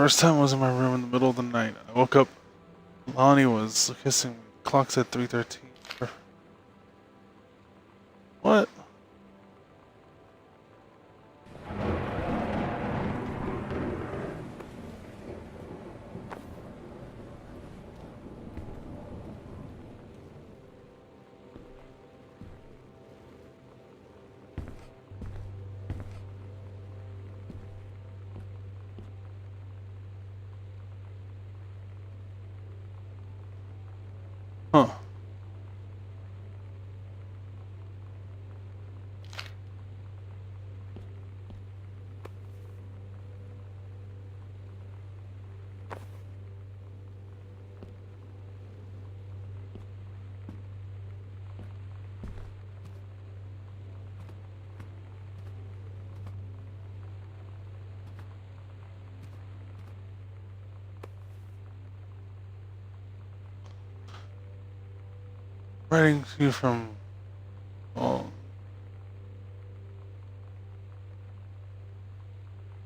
First time I was in my room in the middle of the night. I woke up. Lonnie was kissing me. Clock said 3:13. What? Huh. Writing to you from... Oh.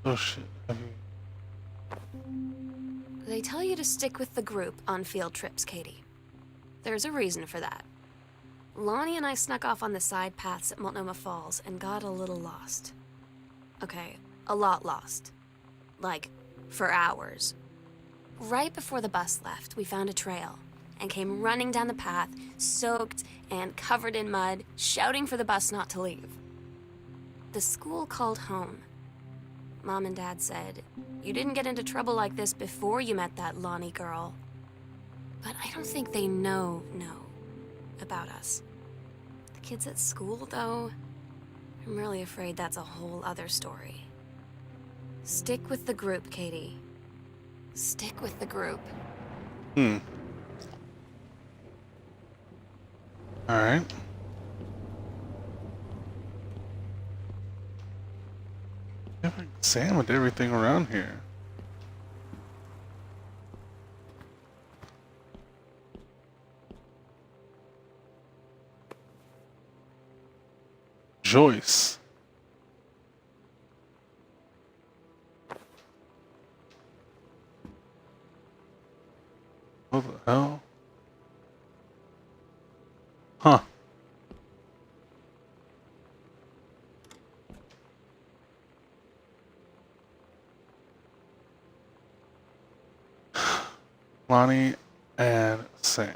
Oh shit. Have you... They tell you to stick with the group on field trips, Katie. There's a reason for that. Lonnie and I snuck off on the side paths at Multnomah Falls and got a little lost. Okay, a lot lost. Like, for hours. Right before the bus left, we found a trail and came running down the path, soaked and covered in mud, shouting for the bus not to leave. The school called home. Mom and Dad said, "You didn't get into trouble like this before you met that Lonnie girl." But I don't think they know about us. The kids at school, though, I'm really afraid that's a whole other story. Stick with the group, Katie. Stick with the group. Alright. I examined everything around here. Joyce. What the hell? Huh. Lonnie and Sam.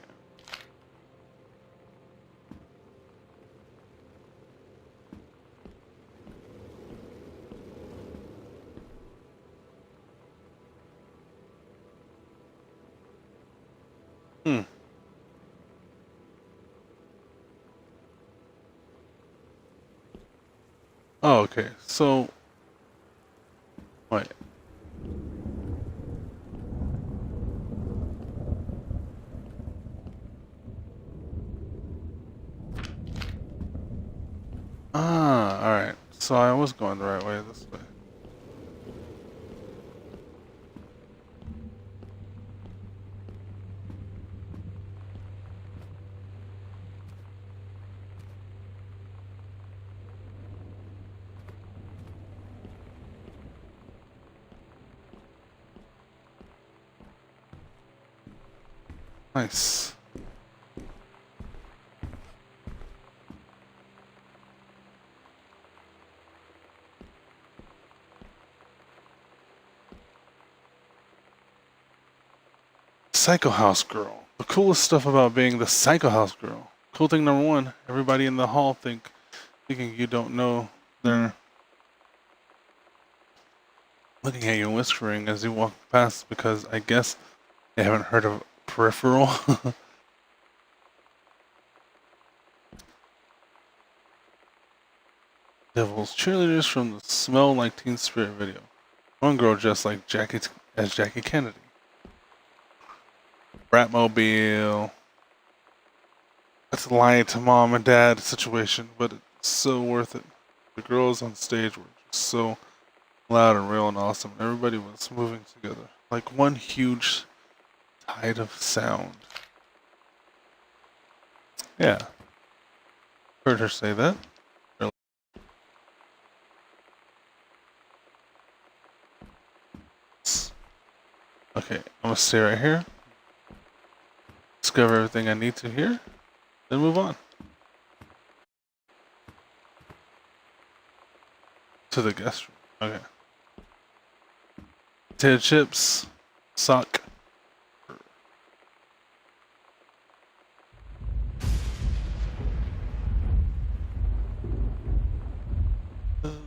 Oh, okay. So, wait. Ah, alright. So I was going the right way this way. Nice. Psycho House Girl. The coolest stuff about being the Psycho House Girl. Cool thing number one, everybody in the hall thinking you don't know they're looking at you and whispering as you walk past because I guess they haven't heard of Peripheral. Devil's cheerleaders from the Smell Like Teen Spirit video. One girl dressed like Jackie Kennedy. Bratmobile. That's lying to mom and dad situation, but it's so worth it. The girls on stage were just so loud and real and awesome. Everybody was moving together like one huge tide of sound. Yeah. Heard her say that. Okay, I'm gonna stay right here. Discover everything I need to here. Then move on. To the guest room. Okay. Potato chips. Sock.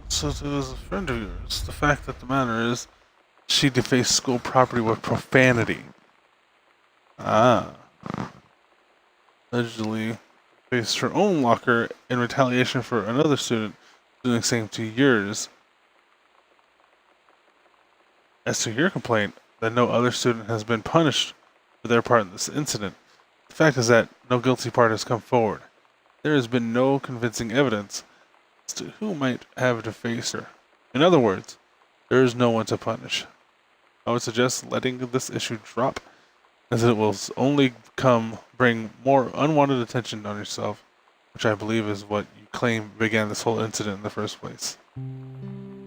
So it was a friend of yours. The fact that the matter is, she defaced school property with profanity. Ah. Allegedly defaced her own locker in retaliation for another student doing the same to yours. As to your complaint that no other student has been punished for their part in this incident, the fact is that no guilty part has come forward. There has been no convincing evidence as to who might have defaced her. In other words, there is no one to punish. I would suggest letting this issue drop, as it will only bring more unwanted attention on yourself, which I believe is what you claim began this whole incident in the first place.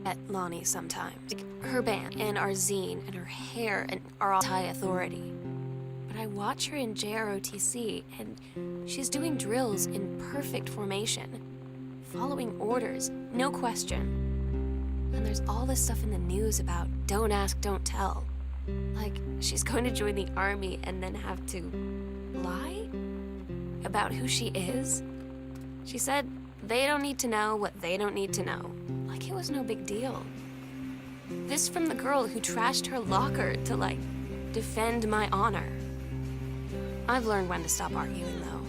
At Lonnie sometimes. Like, her band and our zine and her hair and are all high authority. But I watch her in JROTC and she's doing drills in perfect formation, following orders, no question. And there's all this stuff in the news about don't ask, don't tell. Like, she's going to join the army and then have to lie about who she is. She said they don't need to know what they don't need to know. Like it was no big deal. This from the girl who trashed her locker to, like, defend my honor. I've learned when to stop arguing, though.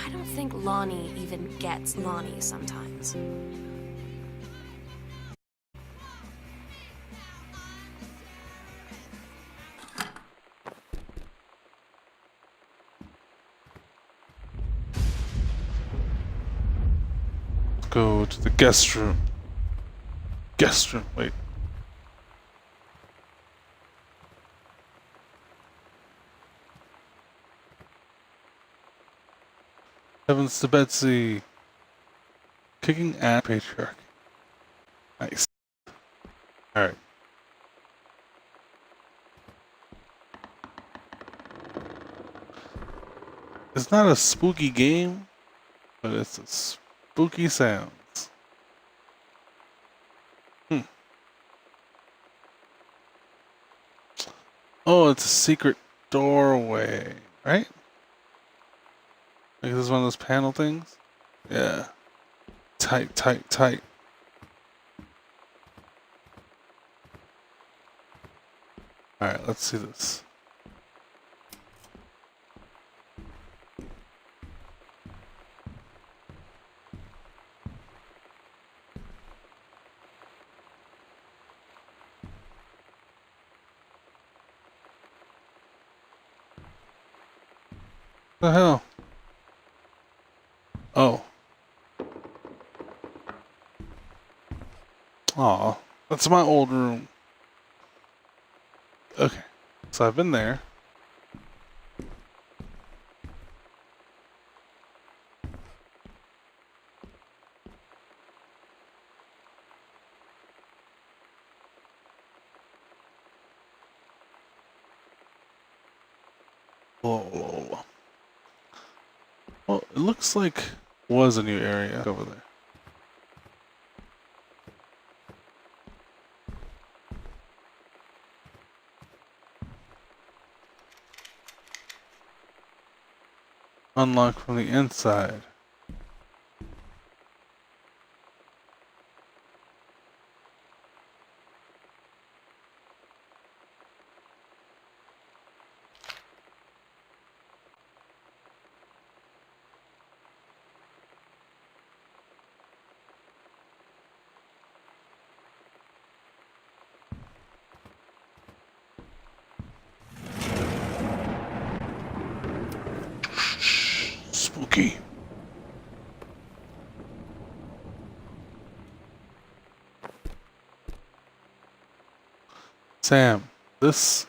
I don't think Lonnie even gets Lonnie sometimes. Go to the guest room. Guest room, wait. Heavens to Betsy. Kicking ass patriarch. Nice. Alright. It's not a spooky game, but it's a spooky sounds. Oh, it's a secret doorway, right? Like this is one of those panel things? Yeah. Tight, tight, tight. Alright, let's see this. What the hell? Oh. Aw, that's my old room. Okay, so I've been there. Whoa. Well, it looks like was a new area over there. Unlock from the inside. Spooky. Sam, this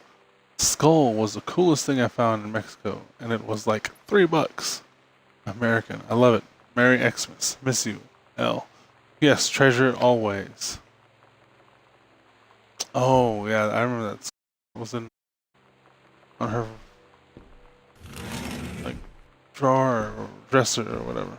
skull was the coolest thing I found in Mexico, and it was like $3. American. I love it. Merry Xmas. Miss you. L. Yes, treasure always. Oh, yeah, I remember that. It was in on her like drawer or dresser or whatever.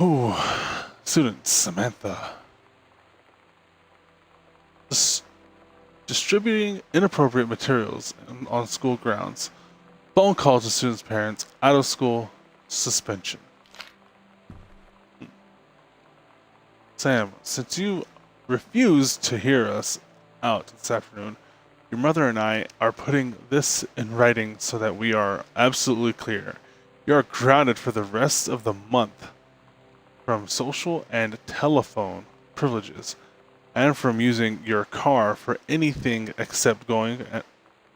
Ooh, student Samantha. Distributing inappropriate materials on school grounds. Phone call to students' parents. Out of school suspension. Sam, since you refused to hear us out this afternoon, your mother and I are putting this in writing so that we are absolutely clear. You are grounded for the rest of the month from social and telephone privileges, and from using your car for anything except going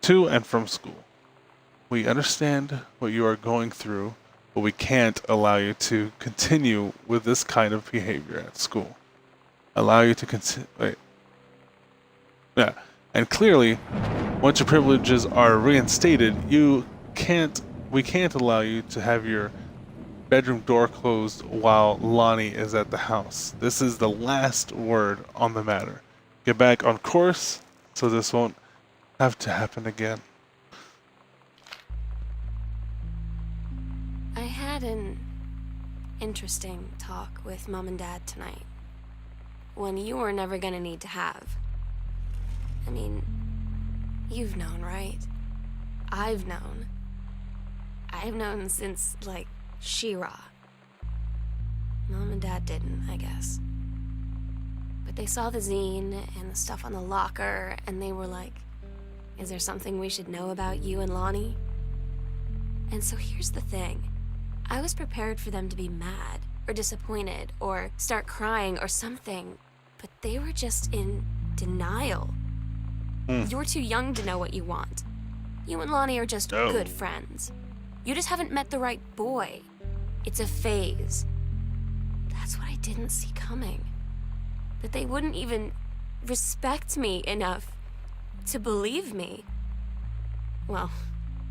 to and from school. We understand what you are going through, but we can't allow you to continue with this kind of behavior at school. Allow you to continue. Yeah, and clearly, once your privileges are reinstated, we can't allow you to have your bedroom door closed while Lonnie is at the house. This is the last word on the matter. Get back on course so this won't have to happen again. I had an interesting talk with Mom and Dad tonight. One you were never gonna need to have. I mean, you've known, right? I've known. I've known since, like, She-Ra. Mom and Dad didn't, I guess. But they saw the zine and the stuff on the locker, and they were like, is there something we should know about you and Lonnie? And so here's the thing. I was prepared for them to be mad, or disappointed, or start crying, or something. But they were just in denial. You're too young to know what you want. You and Lonnie are just good friends. You just haven't met the right boy. It's a phase. That's what I didn't see coming. That they wouldn't even respect me enough to believe me. Well,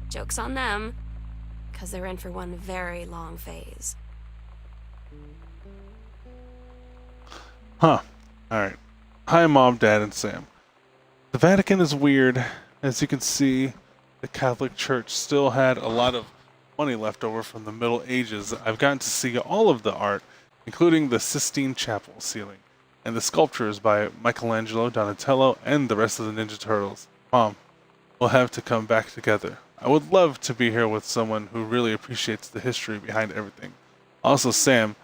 joke's on them, because they're in for one very long phase. Huh. Alright. Hi, Mom, Dad, and Sam. The Vatican is weird. As you can see, the Catholic Church still had a lot of money left over from the Middle Ages. I've gotten to see all of the art, including the Sistine Chapel ceiling, and the sculptures by Michelangelo, Donatello, and the rest of the Ninja Turtles. Mom, we'll have to come back together. I would love to be here with someone who really appreciates the history behind everything. Also, Sam,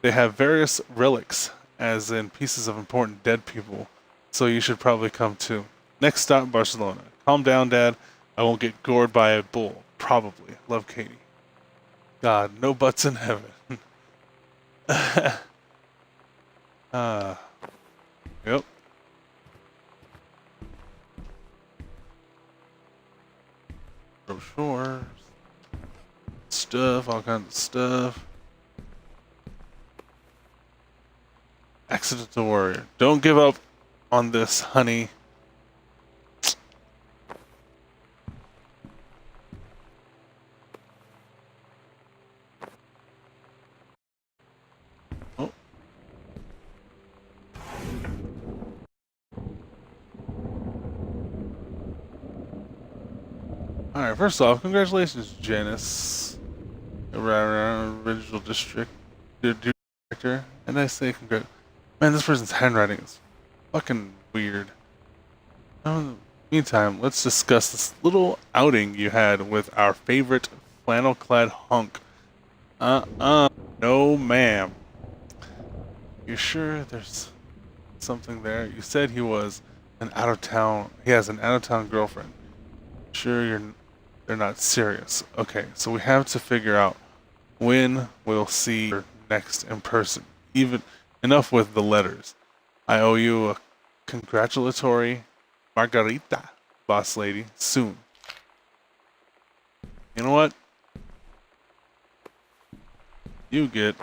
they have various relics, as in pieces of important dead people, so you should probably come too. Next stop, Barcelona. Calm down, Dad. I won't get gored by a bull. Probably. Love, Katie. God, no butts in heaven. Yep. Brochures. Stuff, all kinds of stuff. Accidental warrior. Don't give up on this, honey. Oh. Alright, first off, congratulations, Janice. Original district director. And I say congrats. Man, this person's handwriting is fucking weird. Meantime, let's discuss this little outing you had with our favorite flannel-clad hunk. No, ma'am. You sure there's something there? You said he was an out-of-town. He has an out-of-town girlfriend. Sure, they're not serious. Okay, so we have to figure out when we'll see her next in person. Even enough with the letters. I owe you a congratulatory margarita, boss lady, soon. You know what? You get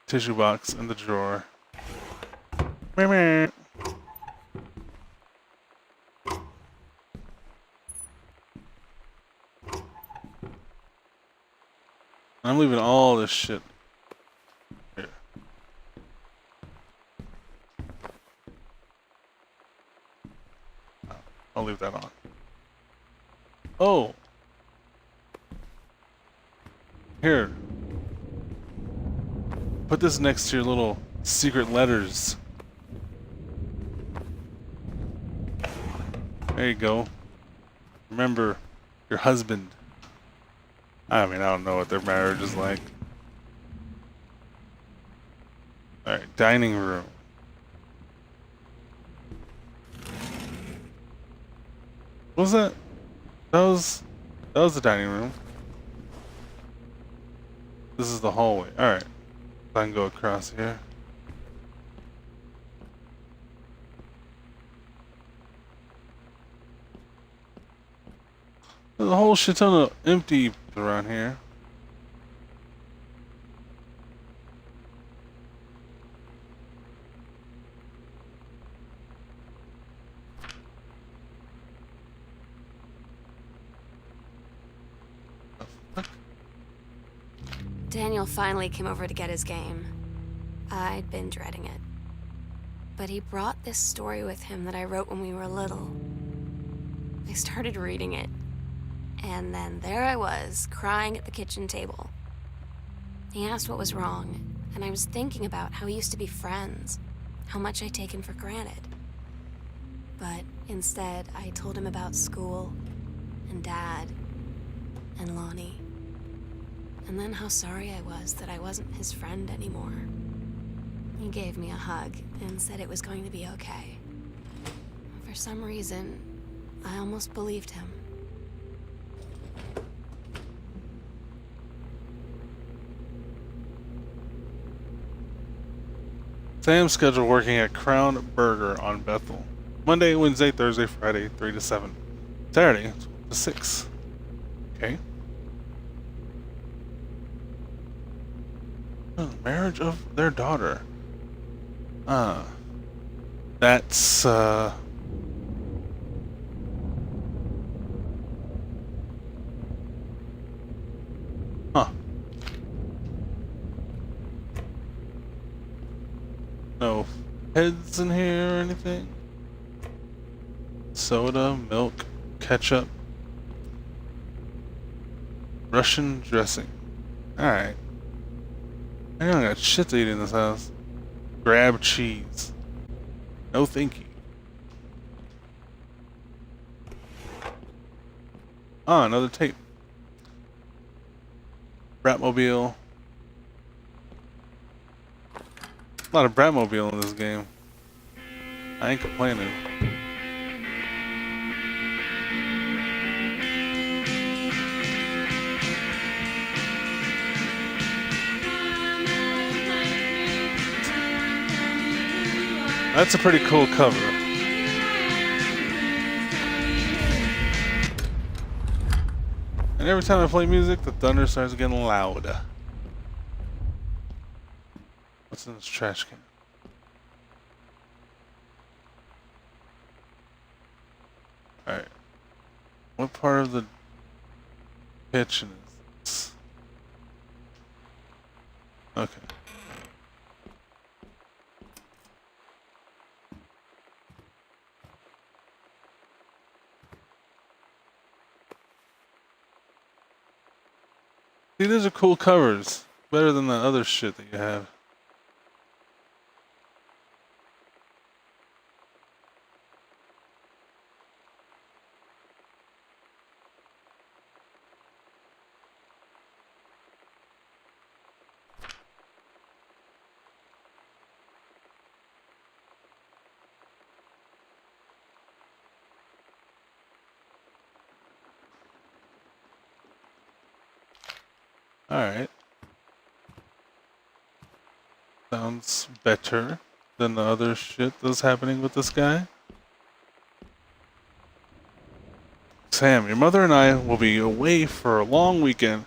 tissue box in the drawer. Meh. I'm leaving all this shit here. I'll leave that on. Oh! Here. Put this next to your little secret letters. There you go. Remember your husband. I mean, I don't know what their marriage is like. Alright, dining room. What was that? That was the dining room. This is the hallway. Alright. I can go across here. There's a whole shit ton of empty around here. Daniel finally came over to get his game. I'd been dreading it. But he brought this story with him that I wrote when we were little. I started reading it, and then there I was, crying at the kitchen table. He asked what was wrong, and I was thinking about how we used to be friends, how much I'd taken for granted. But instead, I told him about school, and Dad, and Lonnie. And then how sorry I was that I wasn't his friend anymore. He gave me a hug and said it was going to be okay. For some reason, I almost believed him. Sam's scheduled working at Crown Burger on Bethel. Monday, Wednesday, Thursday, Friday, 3 to 7. Saturday, 12 to 6. Okay. Oh, marriage of their daughter. That's, Huh. No heads in here or anything? Soda, milk, ketchup, Russian dressing. Alright. I don't got shit to eat in this house. Grab cheese. No thank you. Ah, another tape. Bratmobile. A lot of Bratmobile in this game. I ain't complaining. That's a pretty cool cover. And every time I play music, the thunder starts getting loud. What's in this trash can? Alright. What part of the kitchen is this? Okay. See, these are cool covers. Better than the other shit that you have. Alright. Sounds better than the other shit that's happening with this guy. Sam, your mother and I will be away for a long weekend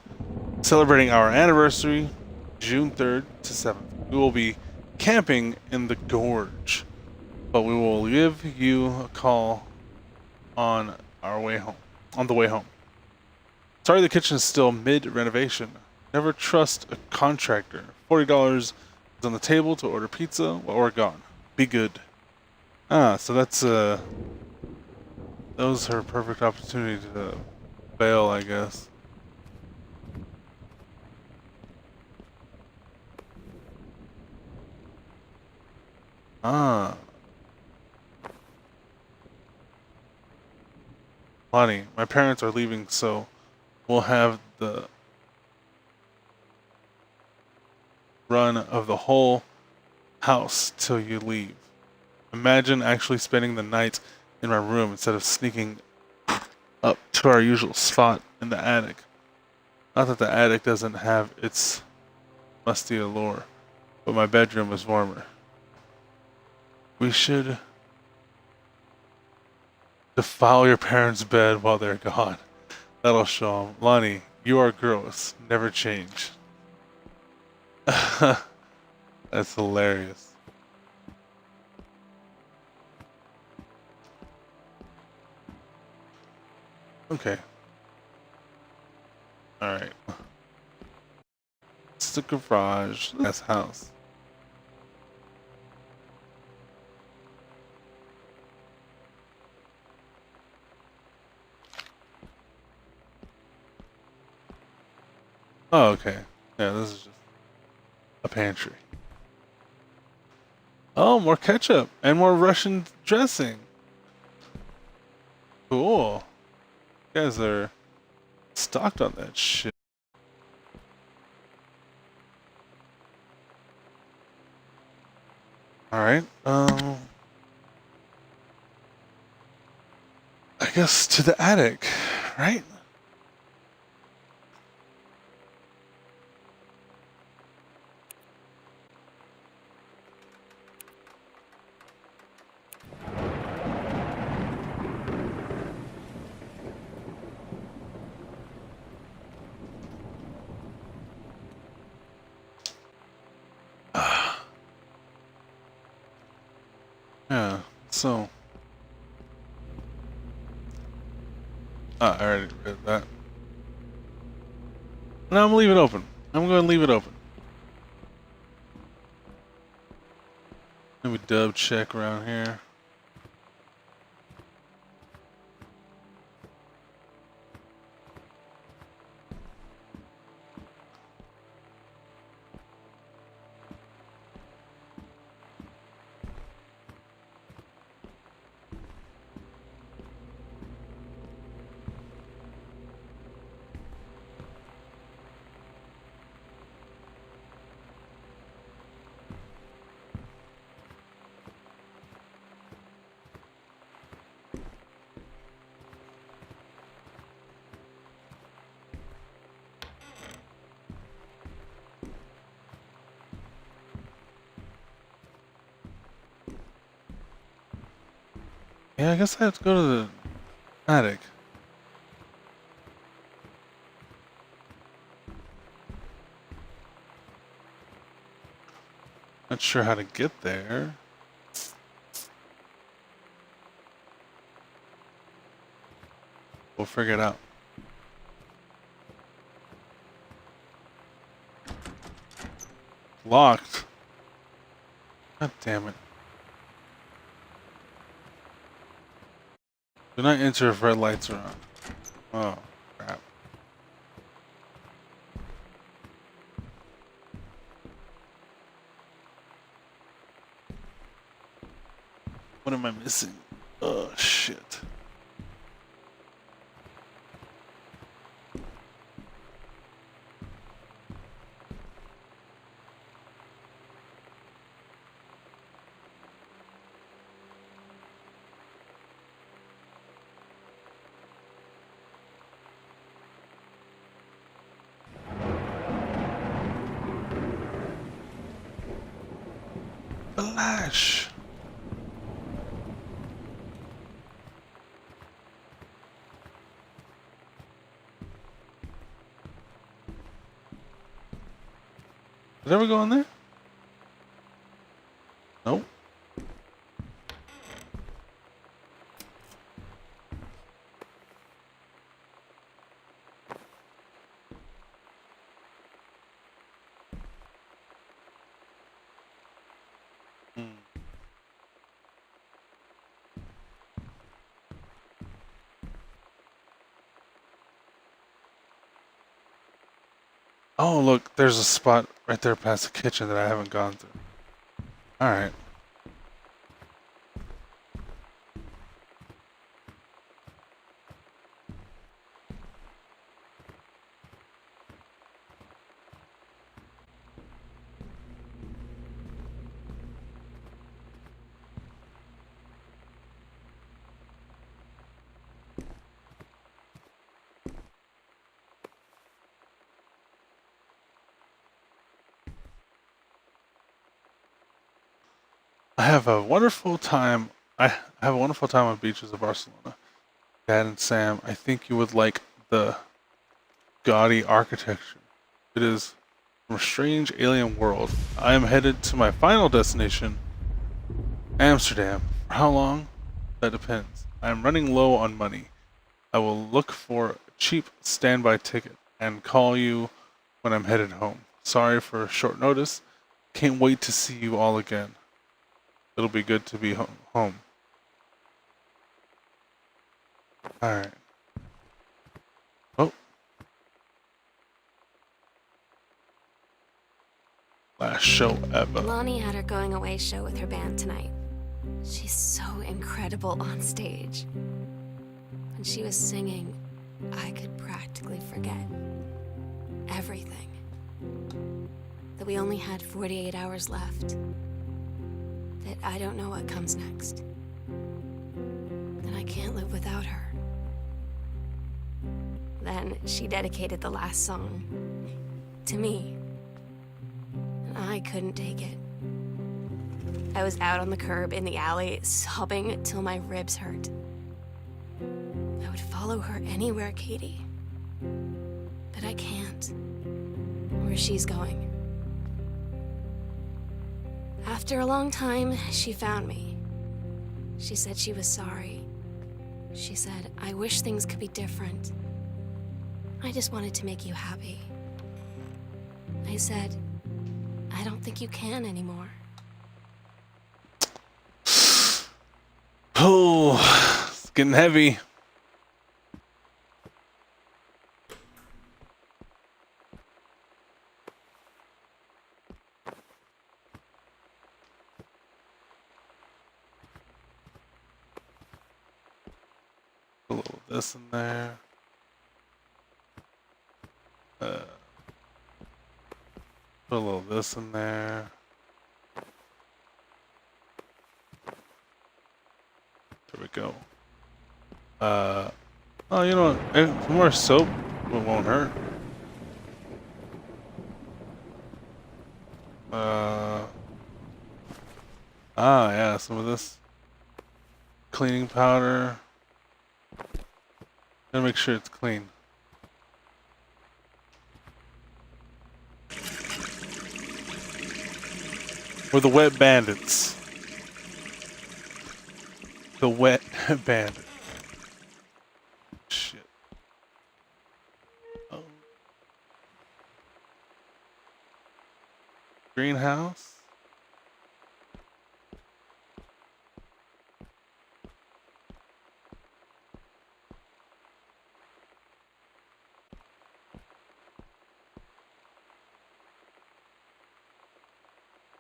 celebrating our anniversary, June 3rd to 7th. We will be camping in the gorge, but we will give you a call on our way home. On the way home. Sorry, the kitchen is still mid-renovation. Never trust a contractor. $40 is on the table to order pizza while we're gone. Be good. Ah, so that's that was her perfect opportunity to bail, I guess. Ah, Lonnie, my parents are leaving, so we'll have the run of the whole house till you leave. Imagine actually spending the night in my room instead of sneaking up to our usual spot in the attic. Not that the attic doesn't have its musty allure, but my bedroom is warmer. We should defile your parents' bed while they're gone. That'll show them. Lonnie, you are gross. Never change. That's hilarious. Okay. Alright. It's the garage. That's house. Oh, okay. Yeah, this is just a pantry. Oh, more ketchup and more Russian dressing. Cool. You guys are stocked on that shit. Alright, I guess to the attic, right? Yeah, so. I already read that. No, I'm gonna leave it open. I'm gonna leave it open. Maybe dub check around here. Yeah, I guess I have to go to the attic. Not sure how to get there. We'll figure it out. Locked. God damn it. Do not enter if red lights are on. Oh, crap. What am I missing? Oh, shit. Flash. Did I ever go in there? Nope. Oh, look, there's a spot right there past the kitchen that I haven't gone through. Alright. I have a wonderful time. I have a wonderful time on beaches of Barcelona. Dad and Sam, I think you would like the gaudy architecture. It is from a strange alien world. I am headed to my final destination, Amsterdam. For how long? That depends. I am running low on money. I will look for a cheap standby ticket and call you when I'm headed home. Sorry for short notice. Can't wait to see you all again. It'll be good to be home. Alright. Oh. Last show ever. Lonnie had her going away show with her band tonight. She's so incredible on stage. When she was singing, I could practically forget everything. That we only had 48 hours left. That I don't know what comes next. That I can't live without her. Then she dedicated the last song to me. And I couldn't take it. I was out on the curb in the alley, sobbing till my ribs hurt. I would follow her anywhere, Katie. But I can't. Where she's going. After a long time, she found me. She said she was sorry. She said, I wish things could be different. I just wanted to make you happy. I said, I don't think you can anymore. Oh, it's getting heavy. A little of this in there. Put a little of this in there. There we go. Oh, you know what? Some more soap, it won't hurt. Yeah, some of this cleaning powder. Gotta make sure it's clean. We're the wet bandits. The wet bandit. Shit. Oh. Greenhouse.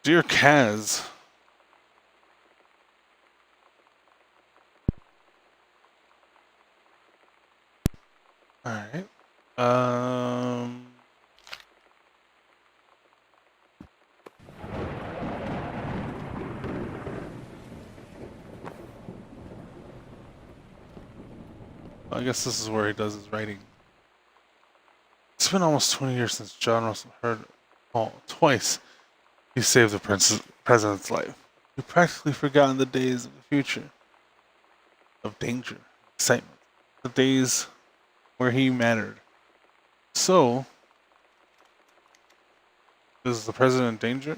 Dear Kaz. Alright. I guess this is where he does his writing. It's been almost 20 years since John Russell heard Paul twice. He saved the president's life. We've practically forgotten the days of the future. Of danger, excitement. The days where he mattered. So, is the president in danger?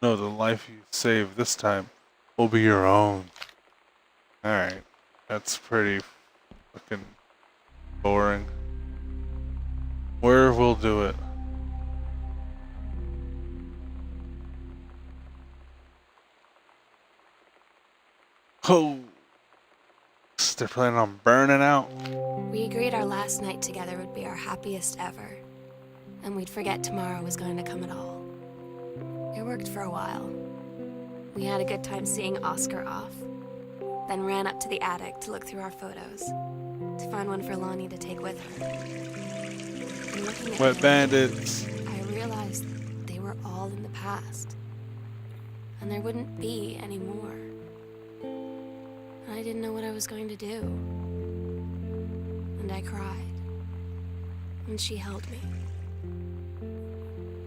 No, the life you save this time will be your own. Alright. That's pretty fucking boring. Where we'll do it. Oh, they're planning on burning out. We agreed our last night together would be our happiest ever. and we'd forget tomorrow was going to come at all. It worked for a while. We had a good time seeing Oscar off, then ran up to the attic to look through our photos, to find one for Lonnie to take with her. And looking at Wet them, bandits. I realized they were all in the past, and there wouldn't be any more. And I didn't know what I was going to do. And I cried, and she held me.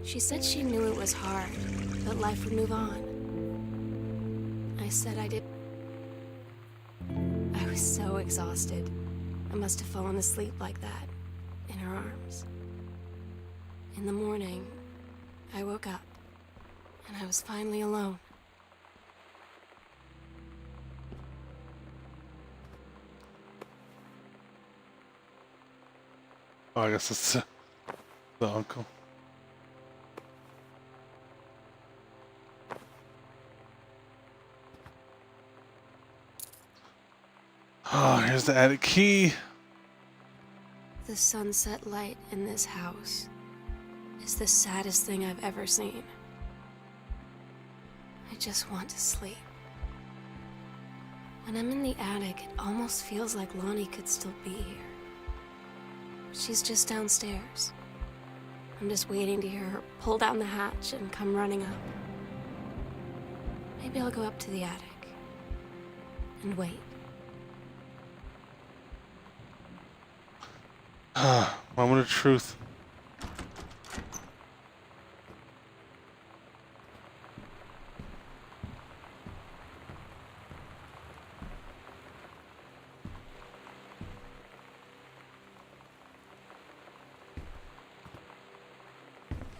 She said she knew it was hard, but life would move on. I said I did. I was so exhausted. I must have fallen asleep like that, in her arms. In the morning, I woke up, and I was finally alone. Oh, I guess it's the uncle. Oh, here's the attic key. The sunset light in this house is the saddest thing I've ever seen. I just want to sleep. When I'm in the attic, it almost feels like Lonnie could still be here. She's just downstairs. I'm just waiting to hear her pull down the hatch and come running up. Maybe I'll go up to the attic and wait. Moment of truth.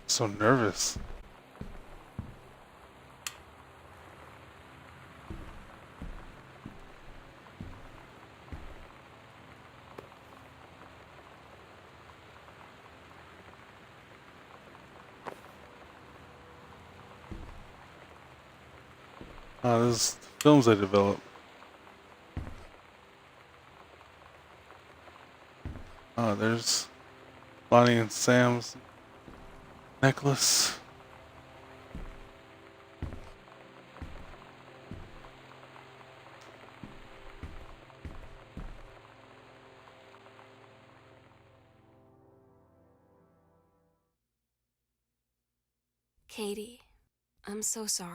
So nervous. There's films I develop. There's Lonnie and Sam's necklace. Katie, I'm so sorry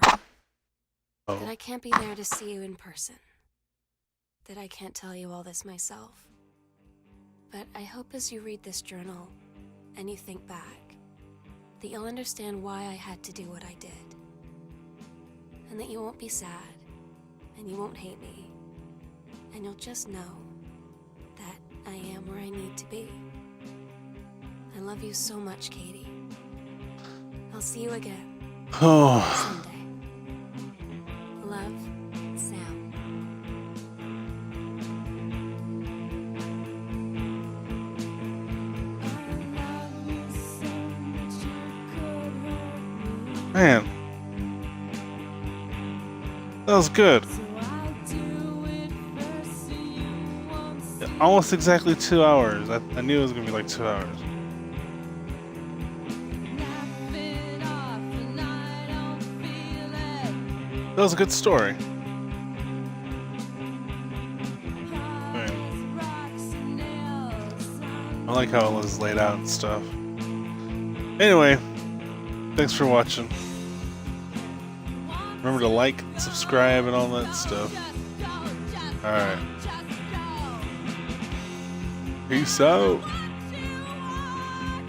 Oh, that I can't be there to see you in person. That I can't tell you all this myself. But I hope as you read this journal and you think back, that you'll understand why I had to do what I did. And that you won't be sad, and you won't hate me, and you'll just know that I am where I need to be. I love you so much, Katie. I'll see you again oh, someday. Love, Sam. man. That was good. Yeah, almost exactly 2 hours. I knew it was gonna be like 2 hours. That was a good story. I like how it was laid out and stuff. Anyway, thanks for watching. Remember to like, subscribe, and all that stuff. Alright. Peace out.